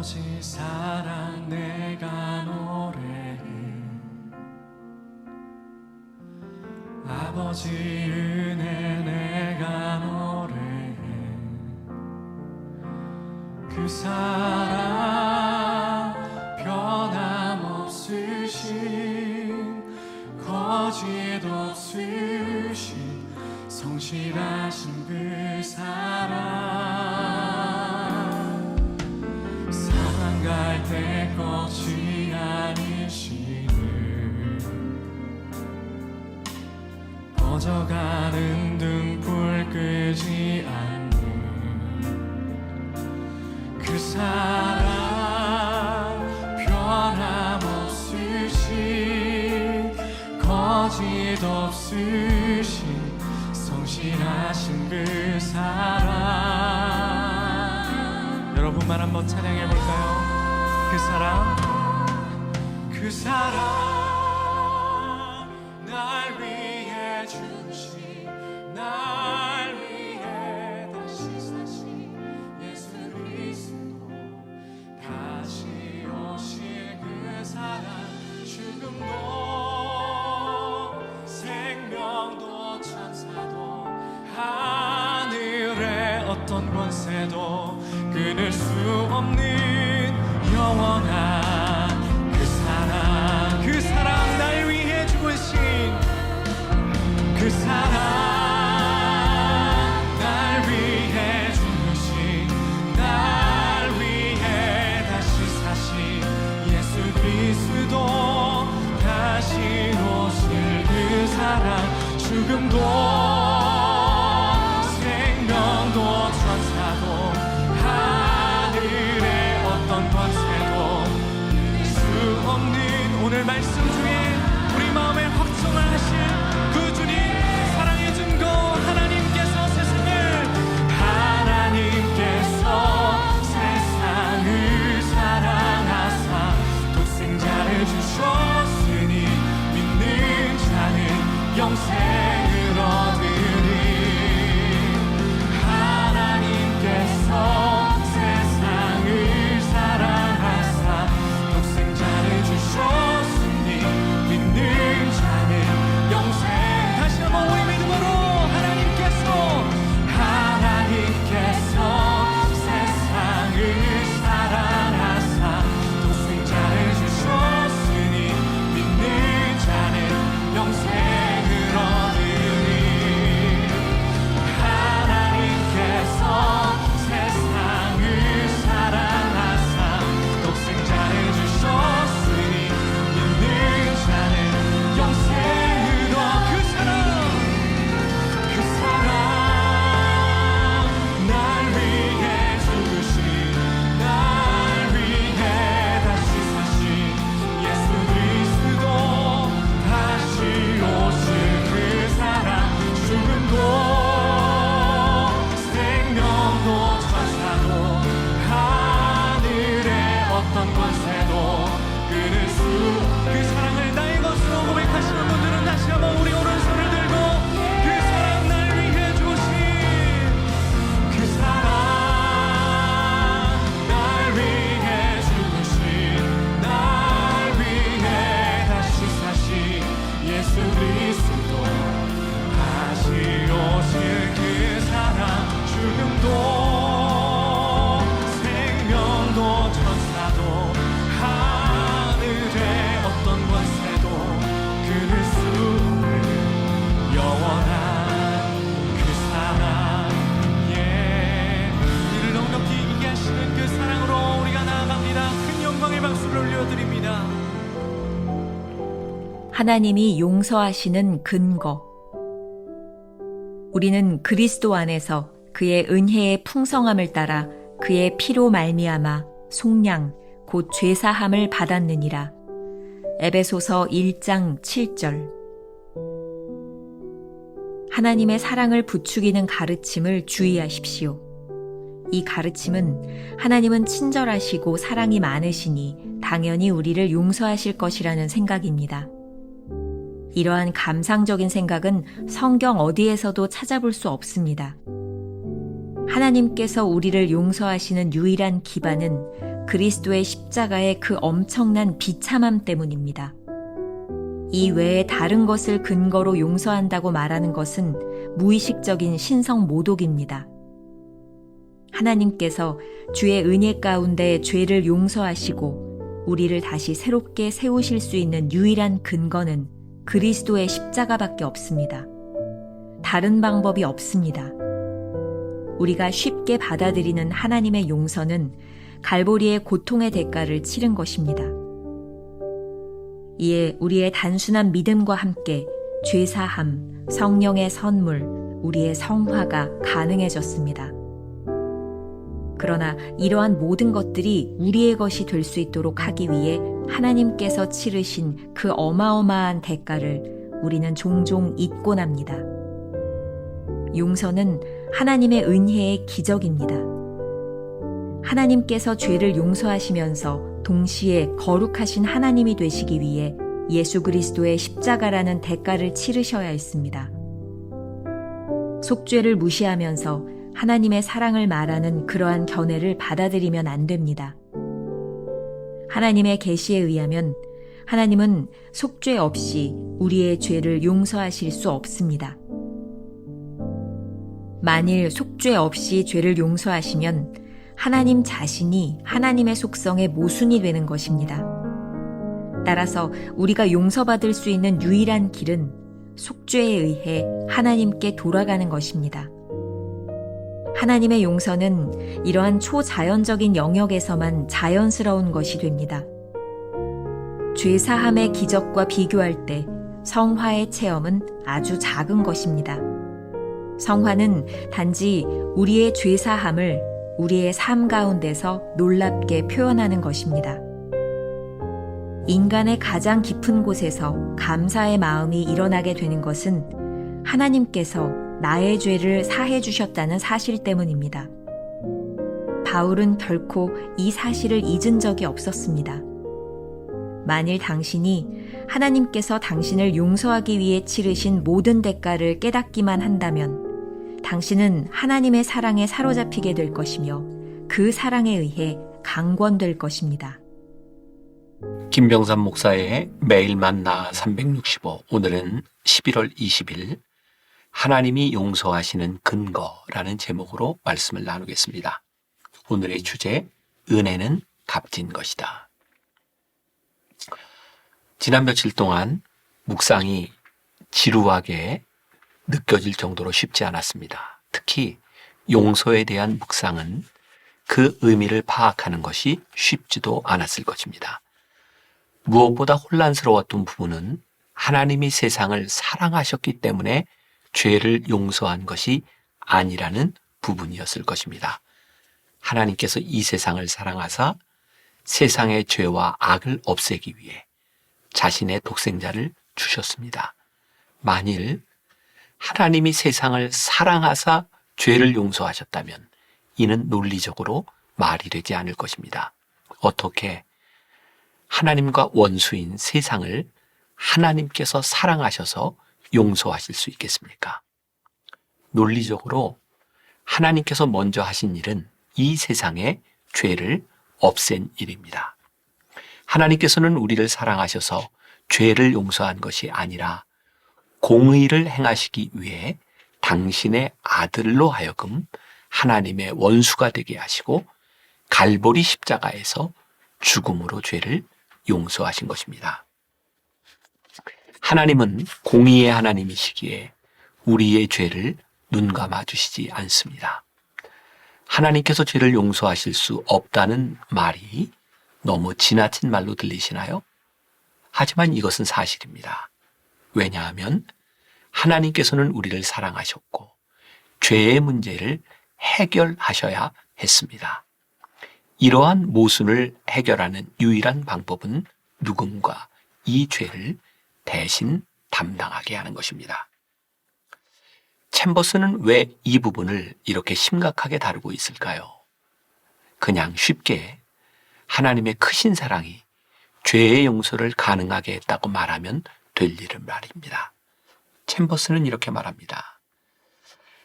아버지 사랑 내가 노래해, 아버지 은혜 내가 노래해. 그 사랑 변함없으신, 거짓 없으신, 성실하신 그 사랑, 상할 때 꺾지 않으시는, 꺼져가는 등불 끄지 않는 그 사랑, 변함없으신, 거짓 없으신, 성실하신 그 사랑. 여러분만 한번 찬양해 볼까요? 그 사랑, 그 사랑, 날 위해 주신, 날 위해 다시 사신 예수 그리스도, 다시 오실 그 사랑, 죽음도 생명도 천사도 하늘의 어떤 권세도 끊을 수 없는 영원한 그 사랑, 그 사랑, 날 위해 죽으신 그 사랑, 날 위해 죽으신, 날 위해 다시 사신 예수 그리스도, 다시 오실 그 사랑, 죽음도 생명도 천사도 하늘의 어떤 권세도 끊을 수 없는, 오늘 말씀 중에 우리 마음에 확정을 하실 그 주님 사랑의 증거, 하나님께서 세상을 사랑하사 독생자를 주셨으니 믿는 자는 영생을 얻으리. 하나님께서 세상을 사랑하사 독생자를 주셨으니 믿는 자는 영생. 다시 한번 우리 믿음으로, 하나님께서 세상을 사랑하사 독생자를 주셨으니 믿는 자는 영생을 얻으리. 하나님께서 세상을 사랑하사 독생자를 주셨으니 믿는 자는 영생을 얻으리. 그 사랑, 날 위해 죽으신, 날 위해 다시 사신 예수 그리스도, 다시 오실 그 사랑, 죽음도 생명도 천사도 하늘의 어떤 권세도 끊을 수, 그 사랑을 나의 것으로 고백하시는 분들은 다시 한번 우리 오른손을 들고 그 사랑, 날 위해 주신 그 사랑, 날 위해 죽으신, 날 위해 다시 사신 예수 그리스도, 다시 오실 그 사랑, 죽음도 생명도 천사도 하늘의 어떤 권세도 끊을 수 없는 영원한 그 사랑. 예, 이를 넉넉히 이기게 하시는 그 사랑으로 우리가 나아갑니다. 큰 영광의 박수를 올려드립니다. 하나님이 용서하시는 근거. 우리는 그리스도 안에서 그의 은혜의 풍성함을 따라 그의 피로 말미암아 속량 곧 죄사함을 받았느니라. 에베소서 1장 7절. 하나님의 사랑을 부추기는 가르침을 주의하십시오. 이 가르침은 하나님은 친절하시고 사랑이 많으시니 당연히 우리를 용서하실 것이라는 생각입니다. 이러한 감상적인 생각은 성경 어디에서도 찾아볼 수 없습니다. 하나님께서 우리를 용서하시는 유일한 기반은 그리스도의 십자가의 그 엄청난 비참함 때문입니다. 이 외에 다른 것을 근거로 용서한다고 말하는 것은 무의식적인 신성 모독입니다. 하나님께서 주의 은혜 가운데 죄를 용서하시고 우리를 다시 새롭게 세우실 수 있는 유일한 근거는 그리스도의 십자가밖에 없습니다. 다른 방법이 없습니다. 우리가 쉽게 받아들이는 하나님의 용서는 갈보리의 고통의 대가를 치른 것입니다. 이에 우리의 단순한 믿음과 함께 죄사함, 성령의 선물, 우리의 성화가 가능해졌습니다. 그러나 이러한 모든 것들이 우리의 것이 될 수 있도록 하기 위해 하나님께서 치르신 그 어마어마한 대가를 우리는 종종 잊곤 합니다. 용서는 하나님의 은혜의 기적입니다. 하나님께서 죄를 용서하시면서 동시에 거룩하신 하나님이 되시기 위해 예수 그리스도의 십자가라는 대가를 치르셔야 했습니다. 속죄를 무시하면서 하나님의 사랑을 말하는 그러한 견해를 받아들이면 안 됩니다. 하나님의 계시에 의하면 하나님은 속죄 없이 우리의 죄를 용서하실 수 없습니다. 만일 속죄 없이 죄를 용서하시면 하나님 자신이 하나님의 속성의 모순이 되는 것입니다. 따라서 우리가 용서받을 수 있는 유일한 길은 속죄에 의해 하나님께 돌아가는 것입니다. 하나님의 용서는 이러한 초자연적인 영역에서만 자연스러운 것이 됩니다. 죄사함의 기적과 비교할 때 성화의 체험은 아주 작은 것입니다. 성화는 단지 우리의 죄사함을 우리의 삶 가운데서 놀랍게 표현하는 것입니다. 인간의 가장 깊은 곳에서 감사의 마음이 일어나게 되는 것은 하나님께서 나의 죄를 사해 주셨다는 사실 때문입니다. 바울은 결코 이 사실을 잊은 적이 없었습니다. 만일 당신이 하나님께서 당신을 용서하기 위해 치르신 모든 대가를 깨닫기만 한다면 당신은 하나님의 사랑에 사로잡히게 될 것이며 그 사랑에 의해 강권될 것입니다. 김병삼 목사의 매일 만나 365, 오늘은 11월 20일 하나님이 용서하시는 근거라는 제목으로 말씀을 나누겠습니다. 오늘의 주제, 은혜는 값진 것이다. 지난 며칠 동안 묵상이 지루하게 느껴질 정도로 쉽지 않았습니다. 특히 용서에 대한 묵상은 그 의미를 파악하는 것이 쉽지도 않았을 것입니다. 무엇보다 혼란스러웠던 부분은 하나님이 세상을 사랑하셨기 때문에 죄를 용서한 것이 아니라는 부분이었을 것입니다. 하나님께서 이 세상을 사랑하사 세상의 죄와 악을 없애기 위해 자신의 독생자를 주셨습니다. 만일 하나님이 세상을 사랑하사 죄를 용서하셨다면 이는 논리적으로 말이 되지 않을 것입니다. 어떻게 하나님과 원수인 세상을 하나님께서 사랑하셔서 용서하실 수 있겠습니까? 논리적으로 하나님께서 먼저 하신 일은 이 세상의 죄를 없앤 일입니다. 하나님께서는 우리를 사랑하셔서 죄를 용서한 것이 아니라 공의를 행하시기 위해 당신의 아들로 하여금 하나님의 원수가 되게 하시고 갈보리 십자가에서 죽음으로 죄를 용서하신 것입니다. 하나님은 공의의 하나님이시기에 우리의 죄를 눈감아 주시지 않습니다. 하나님께서 죄를 용서하실 수 없다는 말이 너무 지나친 말로 들리시나요? 하지만 이것은 사실입니다. 왜냐하면 하나님께서는 우리를 사랑하셨고 죄의 문제를 해결하셔야 했습니다. 이러한 모순을 해결하는 유일한 방법은 누군가 이 죄를 대신 담당하게 하는 것입니다. 챔버스는 왜 이 부분을 이렇게 심각하게 다루고 있을까요? 그냥 쉽게 하나님의 크신 사랑이 죄의 용서를 가능하게 했다고 말하면 될 일은 말입니다. 챔버스는 이렇게 말합니다.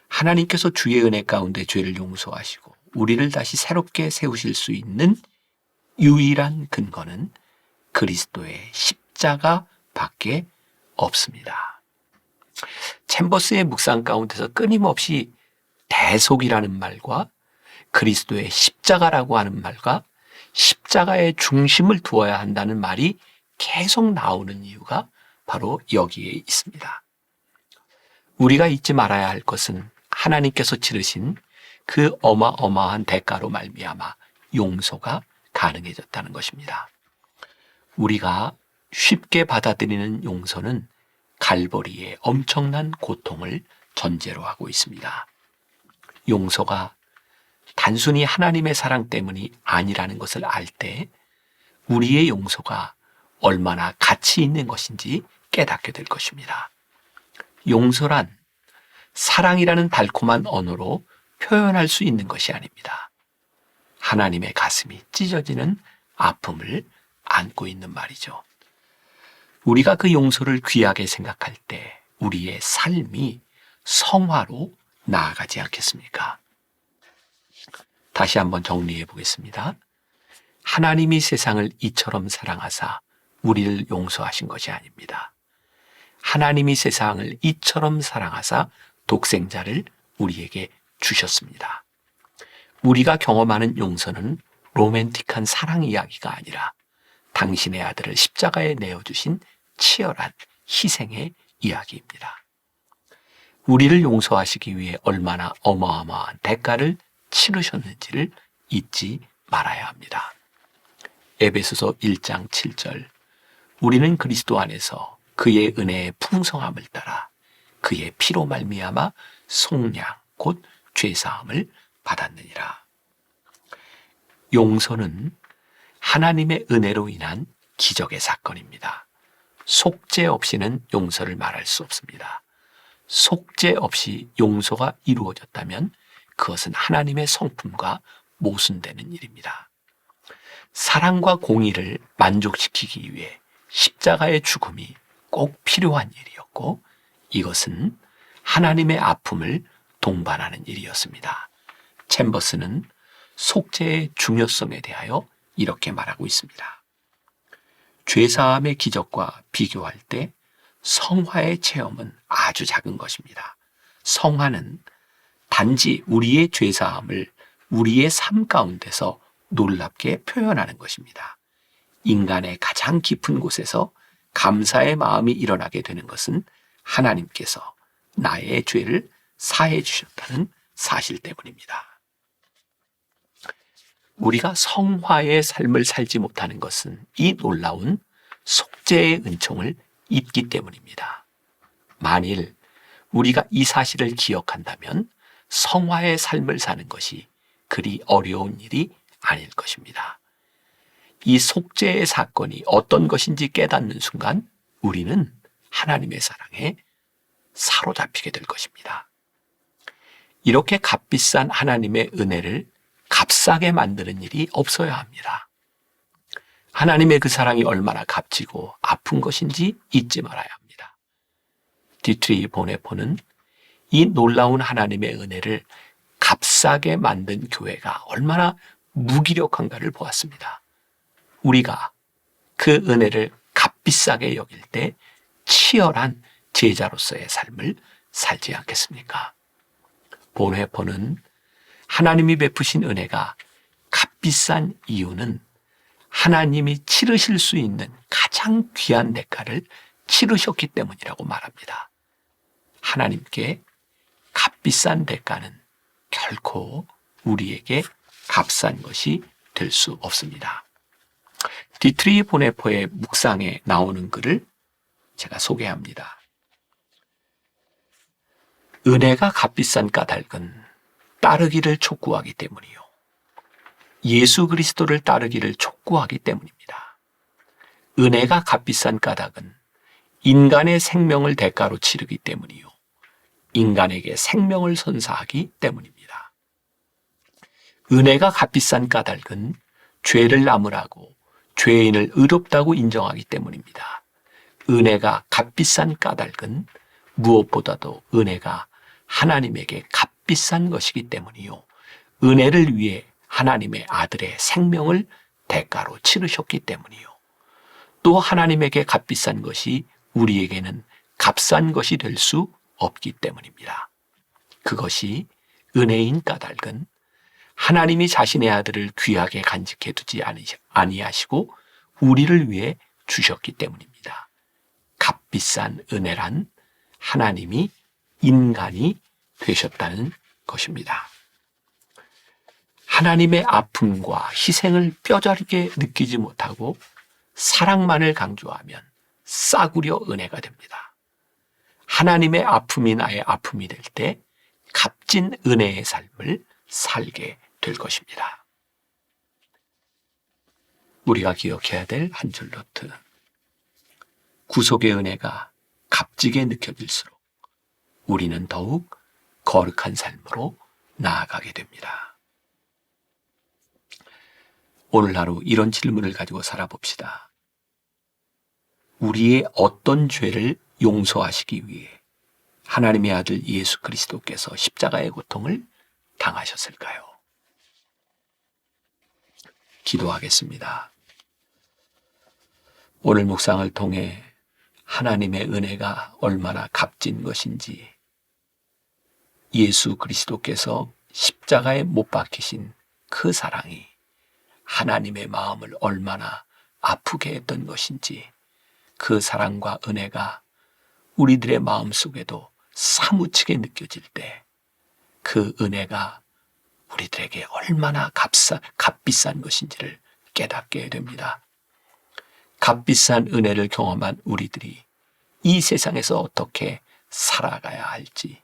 하나님께서 주의 은혜 가운데 죄를 용서하시고 우리를 다시 새롭게 세우실 수 있는 유일한 근거는 그리스도의 십자가밖에 없습니다. 챔버스의 묵상 가운데서 끊임없이 대속이라는 말과 그리스도의 십자가라고 하는 말과 십자가의 중심을 두어야 한다는 말이 계속 나오는 이유가 바로 여기에 있습니다. 우리가 잊지 말아야 할 것은 하나님께서 치르신 그 어마어마한 대가로 말미암아 용서가 가능해졌다는 것입니다. 우리가 쉽게 받아들이는 용서는 갈보리의 엄청난 고통을 전제로 하고 있습니다. 용서가 단순히 하나님의 사랑 때문이 아니라는 것을 알 때 우리의 용서가 얼마나 가치 있는 것인지 깨닫게 될 것입니다. 용서란 사랑이라는 달콤한 언어로 표현할 수 있는 것이 아닙니다. 하나님의 가슴이 찢어지는 아픔을 안고 있는 말이죠. 우리가 그 용서를 귀하게 생각할 때 우리의 삶이 성화로 나아가지 않겠습니까? 다시 한번 정리해 보겠습니다. 하나님이 세상을 이처럼 사랑하사 우리를 용서하신 것이 아닙니다. 하나님이 세상을 이처럼 사랑하사 독생자를 우리에게 주셨습니다. 우리가 경험하는 용서는 로맨틱한 사랑 이야기가 아니라 당신의 아들을 십자가에 내어주신 치열한 희생의 이야기입니다. 우리를 용서하시기 위해 얼마나 어마어마한 대가를 치르셨는지를 잊지 말아야 합니다. 에베소서 1장 7절 우리는 그리스도 안에서 그의 은혜의 풍성함을 따라 그의 피로 말미암아 속량 곧 죄사함을 받았느니라. 용서는 하나님의 은혜로 인한 기적의 사건입니다. 속죄 없이는 용서를 말할 수 없습니다. 속죄 없이 용서가 이루어졌다면 그것은 하나님의 성품과 모순되는 일입니다. 사랑과 공의를 만족시키기 위해 십자가의 죽음이 꼭 필요한 일이었고 이것은 하나님의 아픔을 동반하는 일이었습니다. 챔버스는 속죄의 중요성에 대하여 이렇게 말하고 있습니다. 죄사함의 기적과 비교할 때 성화의 체험은 아주 작은 것입니다. 성화는 단지 우리의 죄사함을 우리의 삶 가운데서 놀랍게 표현하는 것입니다. 인간의 가장 깊은 곳에서 감사의 마음이 일어나게 되는 것은 하나님께서 나의 죄를 사해 주셨다는 사실 때문입니다. 우리가 성화의 삶을 살지 못하는 것은 이 놀라운 속죄의 은총을 잊기 때문입니다. 만일 우리가 이 사실을 기억한다면 성화의 삶을 사는 것이 그리 어려운 일이 아닐 것입니다. 이 속죄의 사건이 어떤 것인지 깨닫는 순간 우리는 하나님의 사랑에 사로잡히게 될 것입니다. 이렇게 값비싼 하나님의 은혜를 값싸게 만드는 일이 없어야 합니다. 하나님의 그 사랑이 얼마나 값지고 아픈 것인지 잊지 말아야 합니다. 디트리 보네포는 이 놀라운 하나님의 은혜를 값싸게 만든 교회가 얼마나 무기력한가를 보았습니다. 우리가 그 은혜를 값비싸게 여길 때 치열한 제자로서의 삶을 살지 않겠습니까? 본회포는 하나님이 베푸신 은혜가 값비싼 이유는 하나님이 치르실 수 있는 가장 귀한 대가를 치르셨기 때문이라고 말합니다. 하나님께 값비싼 대가는 결코 우리에게 값싼 것이 될 수 없습니다. 디트리 보네포의 묵상에 나오는 글을 제가 소개합니다. 은혜가 값비싼 까닭은 따르기를 촉구하기 때문이요. 예수 그리스도를 따르기를 촉구하기 때문입니다. 은혜가 값비싼 까닭은 인간의 생명을 대가로 치르기 때문이요. 인간에게 생명을 선사하기 때문입니다. 은혜가 값비싼 까닭은 죄를 나무라고 죄인을 의롭다고 인정하기 때문입니다. 은혜가 값비싼 까닭은 무엇보다도 은혜가 하나님에게 값비싼 것이기 때문이요. 은혜를 위해 하나님의 아들의 생명을 대가로 치르셨기 때문이요. 또 하나님에게 값비싼 것이 우리에게는 값싼 것이 될 수 없기 때문입니다. 그것이 은혜인 까닭은 하나님이 자신의 아들을 귀하게 간직해 두지 아니하시고 우리를 위해 주셨기 때문입니다. 값비싼 은혜란 하나님이 인간이 되셨다는 것입니다. 하나님의 아픔과 희생을 뼈저리게 느끼지 못하고 사랑만을 강조하면 싸구려 은혜가 됩니다. 하나님의 아픔이 나의 아픔이 될 때 값진 은혜의 삶을 살게 될 것입니다. 우리가 기억해야 될 한 줄 노트. 구속의 은혜가 값지게 느껴질수록 우리는 더욱 거룩한 삶으로 나아가게 됩니다. 오늘 하루 이런 질문을 가지고 살아봅시다. 우리의 어떤 죄를 용서하시기 위해 하나님의 아들 예수 그리스도께서 십자가의 고통을 당하셨을까요? 기도하겠습니다. 오늘 묵상을 통해 하나님의 은혜가 얼마나 값진 것인지, 예수 그리스도께서 십자가에 못 박히신 그 사랑이 하나님의 마음을 얼마나 아프게 했던 것인지, 그 사랑과 은혜가 우리들의 마음 속에도 사무치게 느껴질 때 그 은혜가 우리들에게 얼마나 값비싼 것인지를 깨닫게 됩니다. 값비싼 은혜를 경험한 우리들이 이 세상에서 어떻게 살아가야 할지,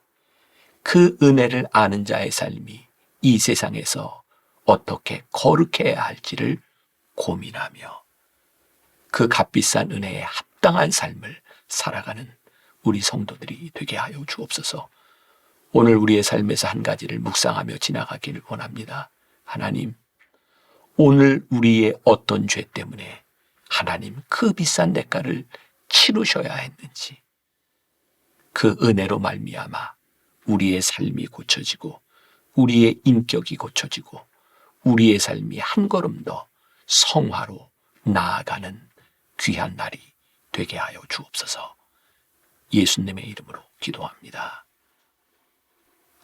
그 은혜를 아는 자의 삶이 이 세상에서 어떻게 거룩해야 할지를 고민하며 그 값비싼 은혜에 합당한 삶을 살아가는 우리 성도들이 되게 하여 주옵소서. 오늘 우리의 삶에서 한 가지를 묵상하며 지나가기를 원합니다. 하나님, 오늘 우리의 어떤 죄 때문에 하나님 그 비싼 대가를 치르셔야 했는지, 그 은혜로 말미암아 우리의 삶이 고쳐지고 우리의 인격이 고쳐지고 우리의 삶이 한 걸음 더 성화로 나아가는 귀한 날이 되게 하여 주옵소서. 예수님의 이름으로 기도합니다.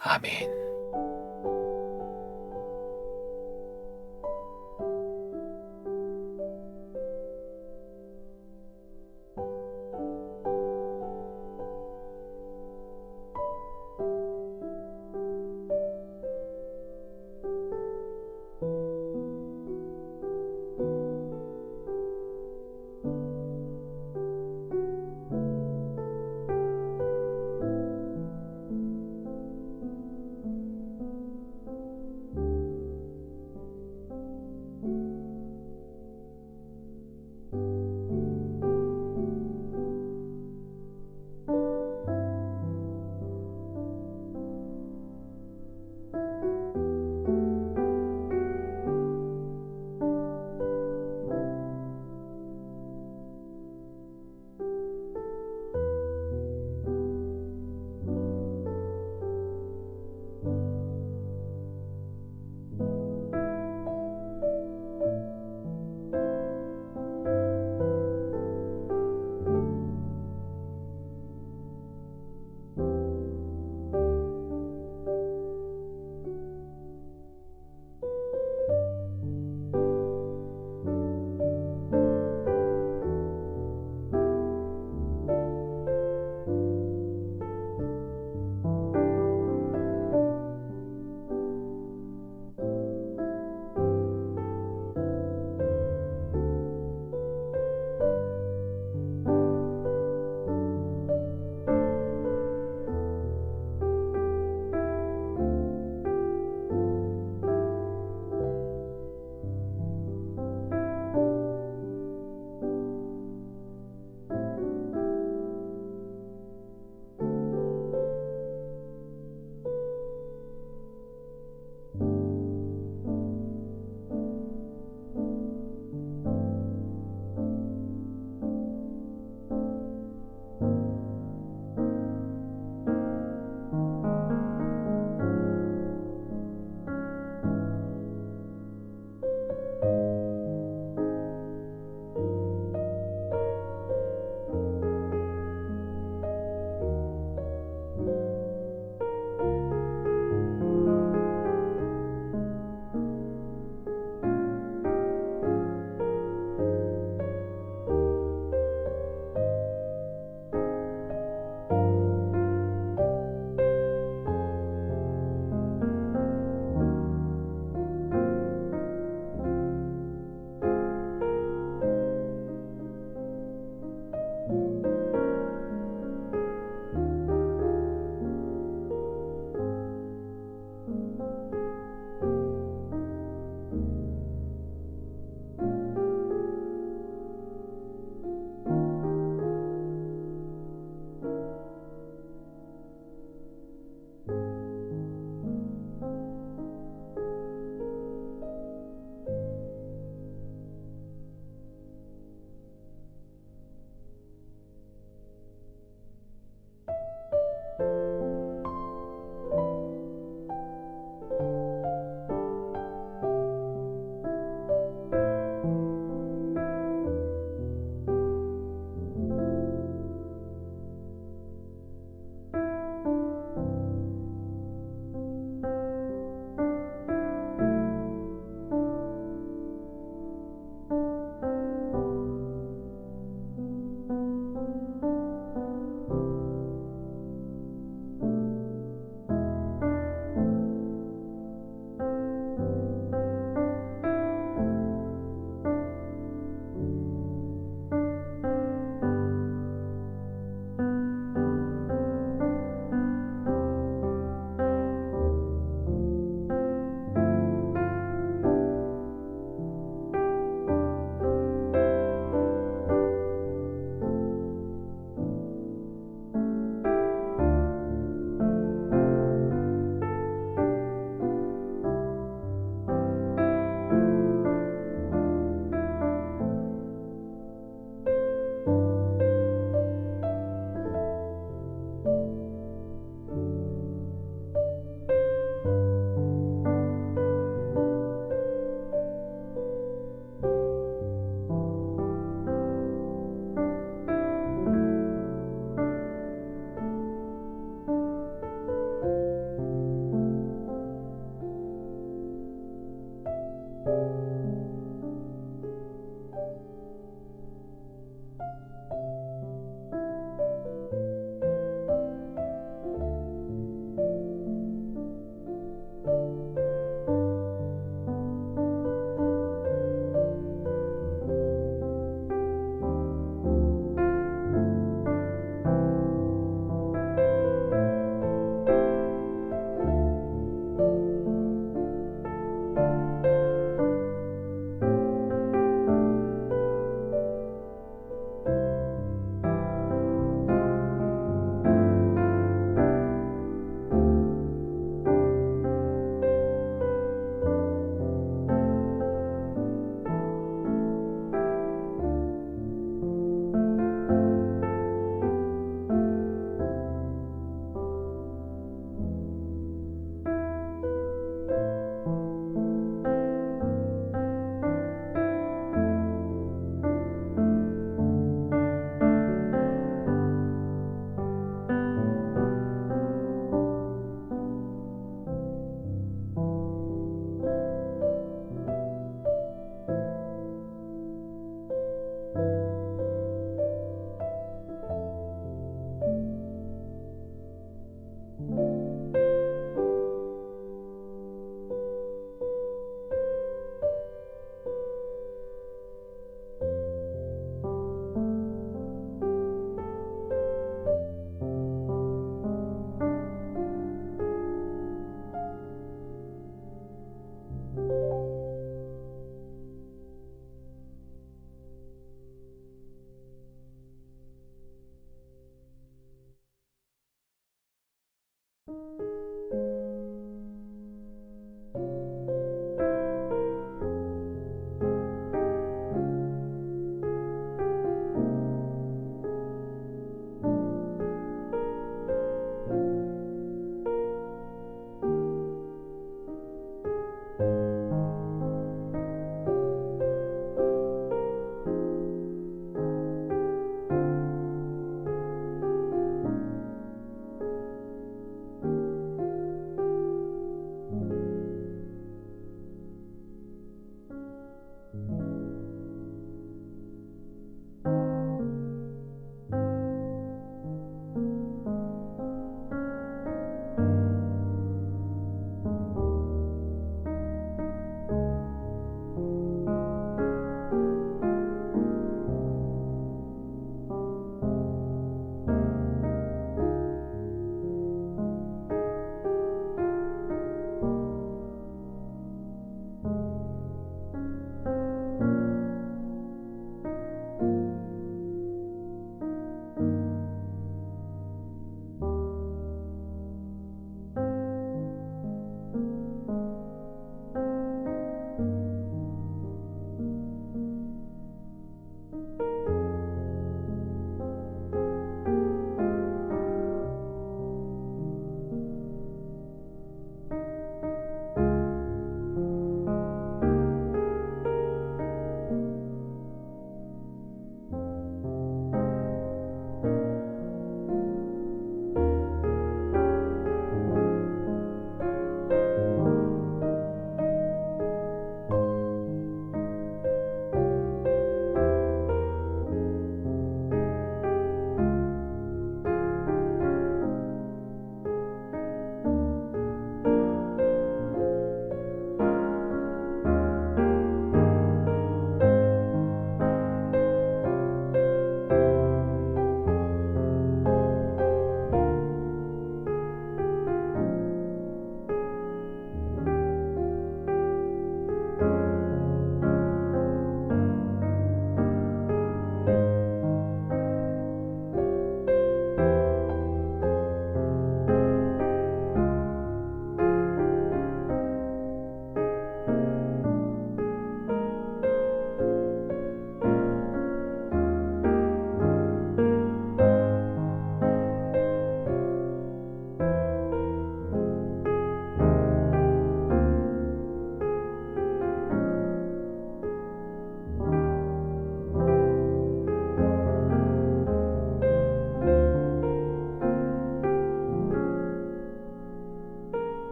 아멘.